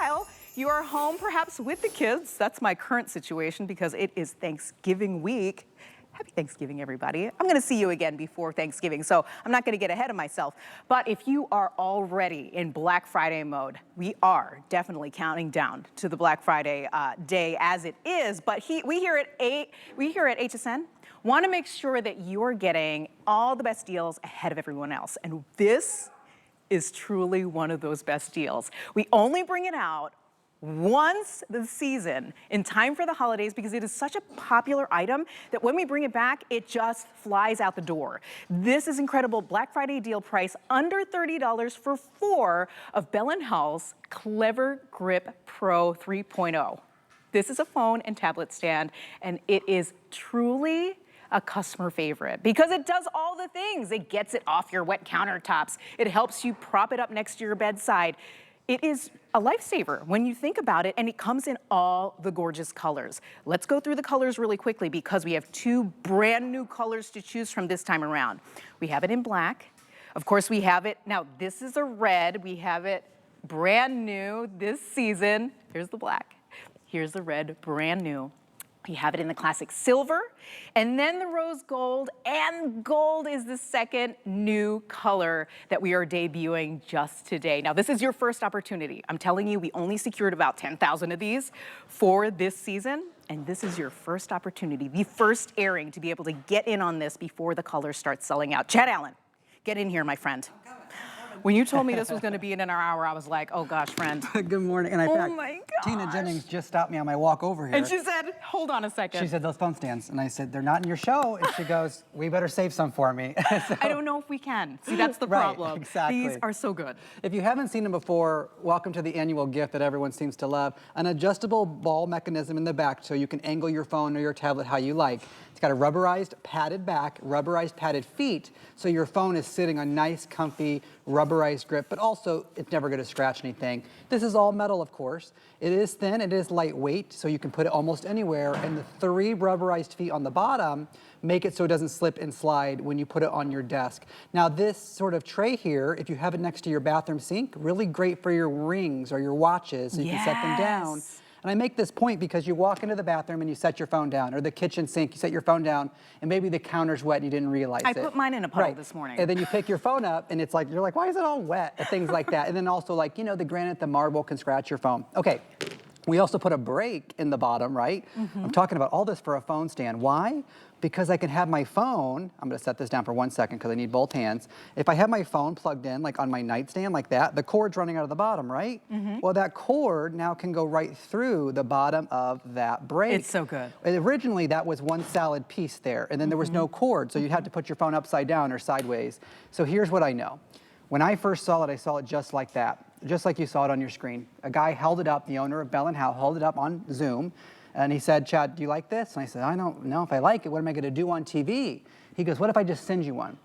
while you are home, perhaps with the kids. That's my current situation because it is Thanksgiving week. Happy Thanksgiving, everybody. I'm gonna see you again before Thanksgiving, so I'm not gonna get ahead of myself. But if you are already in Black Friday mode, we are definitely counting down to the Black Friday day as it is. But we here at HSN want to make sure that you're getting all the best deals ahead of everyone else. And this is truly one of those best deals. We only bring it out once this season in time for the holidays because it is such a popular item that when we bring it back, it just flies out the door. This is incredible Black Friday deal price under $30 for 4 of Bell+Howell's Clever Grip Pro 3.0. This is a phone and tablet stand, and it is truly a customer favorite because it does all the things. It gets it off your wet countertops. It helps you prop it up next to your bedside. It is a lifesaver when you think about it, and it comes in all the gorgeous colors. Let's go through the colors really quickly because we have 2 brand new colors to choose from this time around. We have it in black. Of course, we have it, now this is a red. We have it brand new this season. Here's the black. Here's the red, brand new. We have it in the classic silver, and then the rose gold, and gold is the second new color that we are debuting just today. Now, this is your first opportunity. I'm telling you, we only secured about 10,000 of these for this season, and this is your first opportunity, the first airing to be able to get in on this before the colors start selling out. Chad Allen, get in here, my friend. When you told me this was going to be in our hour, I was like, oh gosh, friend. Good morning. And in fact, my gosh. Tina Jennings just stopped me on my walk over here. And she said, hold on a second. She said, those phone stands. And I said, they're not in your show. And she goes, we better save some for me. So, I don't know if we can. See, that's the problem. Exactly. These are so good. If you haven't seen them before, welcome to the annual gift that everyone seems to love. An adjustable ball mechanism in the back so you can angle your phone or your tablet how you like. It's got a rubberized padded back, rubberized padded feet, so your phone is sitting on nice, comfy, rubberized grip, but also it's never going to scratch anything. This is all metal, of course. It is thin, it is lightweight, so you can put it almost anywhere, and the 3 rubberized feet on the bottom make it so it doesn't slip and slide when you put it on your desk. Now this sort of tray here, if you have it next to your bathroom sink, really great for your rings or your watches, so you can set them down. And I make this point because you walk into the bathroom and you set your phone down, or the kitchen sink, you set your phone down, and maybe the counter's wet and you didn't realize it. I put mine in a puddle this morning. And then you pick your phone up and it's like, you're like, why is it all wet? And things like that. And then also like, you know, the granite, the marble can scratch your phone. Okay. We also put a break in the bottom, right? I'm talking about all this for a phone stand. Why? Because I can have my phone, I'm gonna set this down for 1 second because I need both hands. If I have my phone plugged in, like on my nightstand like that, the cord's running out of the bottom, right? Well, that cord now can go right through the bottom of that break. It's so good. Originally, that was one solid piece there, and then there was no cord, so you'd have to put your phone upside down or sideways. So here's what I know. When I first saw it, I saw it just like that, just like you saw it on your screen. A guy held it up, the owner of Bell+Howell held it up on Zoom, and he said, Chad, do you like this? And I said, I don't know if I like it. What am I going to do on TV? He goes, what if I just send you one?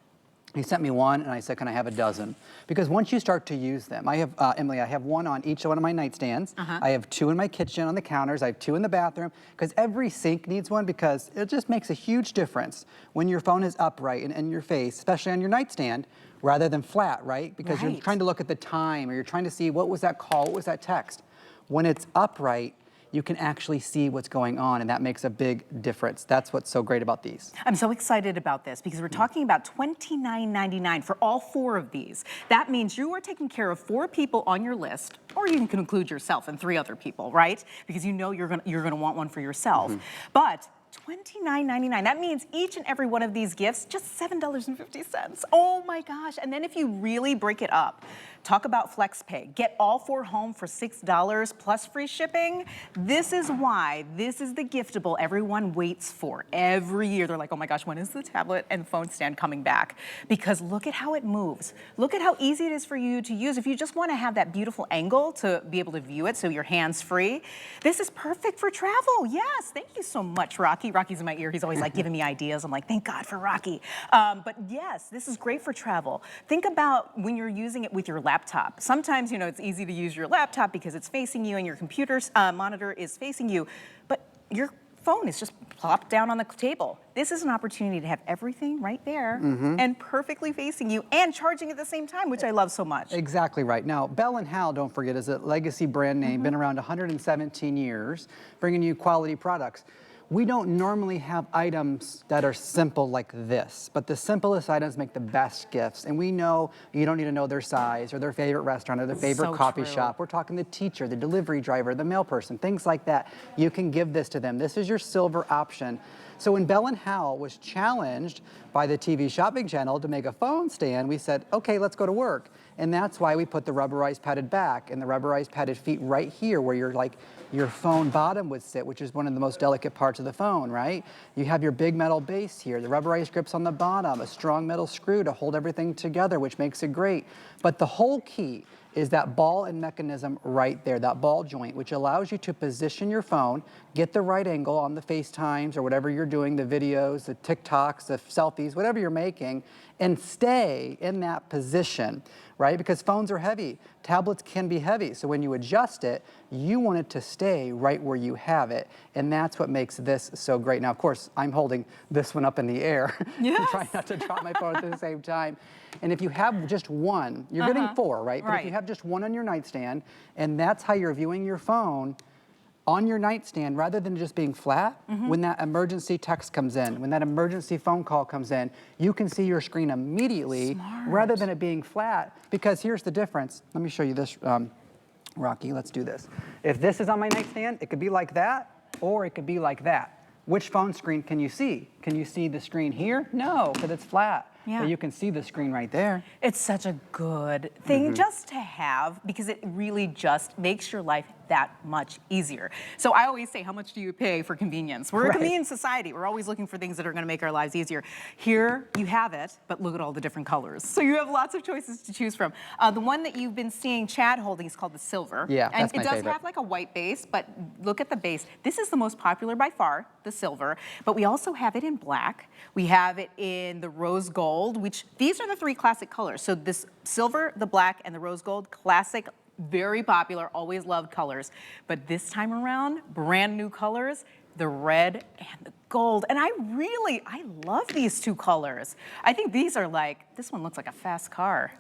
He sent me one, and I said, can I have a dozen? Because once you start to use them, I have, Emily, I have one on each one of my nightstands. I have 2 in my kitchen on the counters. I have 2 in the bathroom, because every sink needs one, because it just makes a huge difference when your phone is upright and in your face, especially on your nightstand, rather than flat, right? Because you're trying to look at the time, or you're trying to see what was that call, what was that text. When it's upright, you can actually see what's going on, and that makes a big difference. That's what's so great about these. I'm so excited about this because we're talking about $29.99 for all 4 of these. That means you are taking care of 4 people on your list, or you can include yourself and 3 other people, right? Because you know you're gonna want one for yourself. But $29.99. That means each and every one of these gifts, just $7.50. Oh my gosh. And then if you really break it up, talk about FlexPay. Get all 4 home for $6 plus free shipping. This is why this is the giftable everyone waits for every year. They're like, oh my gosh, when is the tablet and phone stand coming back? Because look at how it moves. Look at how easy it is for you to use. If you just want to have that beautiful angle to be able to view it so your hands free, this is perfect for travel. Yes, thank you so much, Rocky. Rocky's in my ear. He's always like giving me ideas. I'm like, thank God for Rocky. But yes, this is great for travel. Think about when you're using it with your laptop. Sometimes, you know, it's easy to use your laptop because it's facing you and your computer monitor is facing you, but your phone is just plopped down on the table. This is an opportunity to have everything right there and perfectly facing you and charging at the same time, which I love so much. Exactly right. Now, Bell+Howell, don't forget, is a legacy brand name, been around 117 years, bringing you quality products. We don't normally have items that are simple like this, but the simplest items make the best gifts. And we know you don't need to know their size or their favorite restaurant or their favorite coffee shop. We're talking the teacher, the delivery driver, the mail person, things like that. You can give this to them. This is your silver option. So when Bell+Howell was challenged by the TV shopping channel to make a phone stand, we said, okay, let's go to work. And that's why we put the rubberized padded back and the rubberized padded feet right here where your phone bottom would sit, which is one of the most delicate parts of the phone, right? You have your big metal base here, the rubberized grips on the bottom, a strong metal screw to hold everything together, which makes it great. But the whole key is that ball and mechanism right there, that ball joint, which allows you to position your phone, get the right angle on the FaceTimes or whatever you're doing, the videos, the TikToks, the selfies, whatever you're making, and stay in that position, right? Because phones are heavy. Tablets can be heavy. So when you adjust it, you want it to stay right where you have it. And that's what makes this so great. Now, of course, I'm holding this one up in the air. Yes. Trying not to drop my phone at the same time. And if you have just one, you're getting four, right? But if you have just one on your nightstand, and that's how you're viewing your phone, on your nightstand, rather than just being flat, when that emergency text comes in, when that emergency phone call comes in, you can see your screen immediately rather than it being flat. Because here's the difference. Let me show you this, Rocky, let's do this. If this is on my nightstand, it could be like that, or it could be like that. Which phone screen can you see? Can you see the screen here? No, because it's flat. Yeah. But you can see the screen right there. It's such a good thing just to have because it really just makes your life that much easier. So I always say, how much do you pay for convenience? We're a convenient society. We're always looking for things that are going to make our lives easier. Here you have it, but look at all the different colors. So you have lots of choices to choose from. The one that you've been seeing Chad holding is called the silver. Yeah, and that's my it does favorite. have like a white base, but look at the base. This is the most popular by far, the silver, but we also have it in black. We have it in the rose gold, which these are the three classic colors. So this silver, the black, and the rose gold, classic, very popular, always loved colors. But this time around, brand new colors, the red and the gold. And I love these two colors. I think these are like, this one looks like a fast car.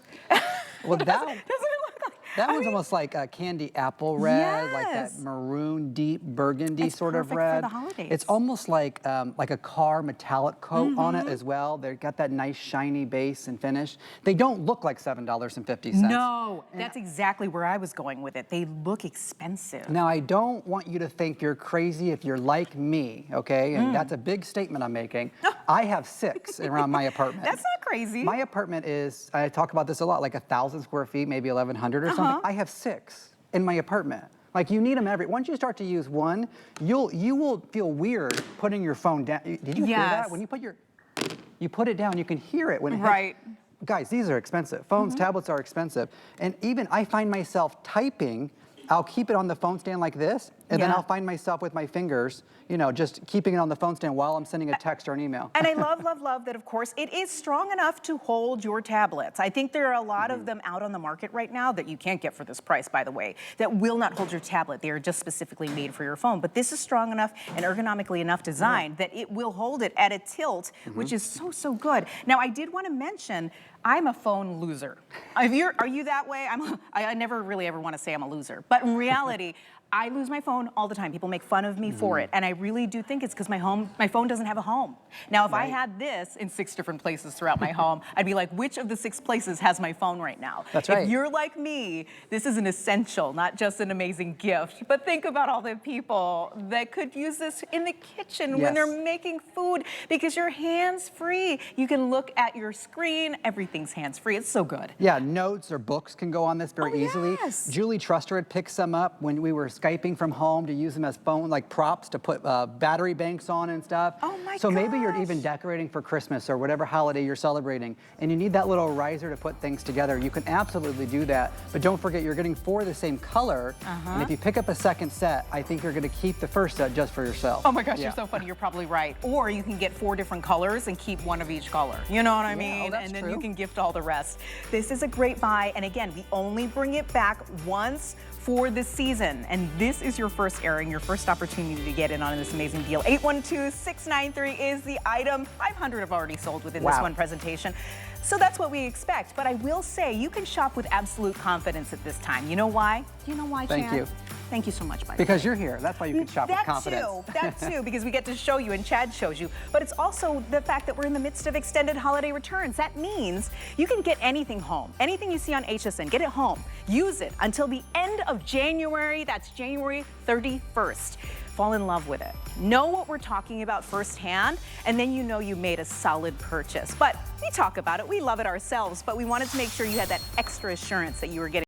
Well, Doesn't it look like? That one's almost like a candy apple red, like that maroon, deep burgundy sort of red. It's perfect for the holidays. It's almost like a car metallic coat on it as well. They've got that nice shiny base and finish. They don't look like $7.50. No, that's exactly where I was going with it. They look expensive. Now, I don't want you to think you're crazy if you're like me, okay? And that's a big statement I'm making. I have 6 around my apartment. That's not crazy. My apartment is, I talk about this a lot, like 1,000 square feet, maybe 1,100 or something. I have 6 in my apartment. Like you need them once you start to use one, you will feel weird putting your phone down. Did you hear that? When you put it down, you can hear it when it hits. Guys, these are expensive. Phones, tablets are expensive. And even I find myself typing, I'll keep it on the phone stand like this, and then I'll find myself with my fingers, you know, just keeping it on the phone stand while I'm sending a text or an email. And I love, love, love that, of course, it is strong enough to hold your tablets. I think there are a lot of them out on the market right now that you can't get for this price, by the way, that will not hold your tablet. They are just specifically made for your phone. But this is strong enough and ergonomically enough designed that it will hold it at a tilt, which is so, so good. Now, I did want to mention, I'm a phone loser. Are you that way? I never really ever want to say I'm a loser. But in reality, I lose my phone all the time. People make fun of me for it. And I really do think it's because my phone doesn't have a home. Now, if I had this in 6 different places throughout my home, I'd be like, which of the 6 places has my phone right now? That's right. If you're like me, this is an essential, not just an amazing gift. But think about all the people that could use this in the kitchen when they're making food because you're hands-free. You can look at your screen. Everything's hands-free. It's so good. Yeah, notes or books can go on this very easily. Yes. Julie Truster had picked some up when we were Skyping from home to use them as phone, like props to put battery banks on and stuff. Oh my So maybe you're even decorating for Christmas or whatever holiday you're celebrating, and you need that little riser to put things together. You can absolutely do that, but don't forget you're getting 4 of the same color, and if you pick up a second set, I think you're gonna keep the first set just for yourself. Oh my gosh, you're so funny. You're probably right. Or you can get 4 different colors and keep 1 of each color. You know what I mean? that's and then true. you can give gift all the rest. This is a great buy, and again, we only bring it back once for the season, and this is your first airing, your first opportunity to get in on this amazing deal. 812-693 is the item. 500 have already sold within this one presentation. So that's what we expect, but I will say you can shop with absolute confidence at this time. You know why? Do you know why, Chad? Thank you. Thank you so much, by the way. Because you're here. That's why you can shop with confidence. That too, because we get to show you and Chad shows you. But it's also the fact that we're in the midst of extended holiday returns. That means you can get anything home. Anything you see on HSN, get it home. Use it until the end of January. That's January 31st. Fall in love with it. Know what we're talking about firsthand, and then you know you made a solid purchase. But we talk about it, we love it ourselves, but we wanted to make sure you had that extra assurance that you were getting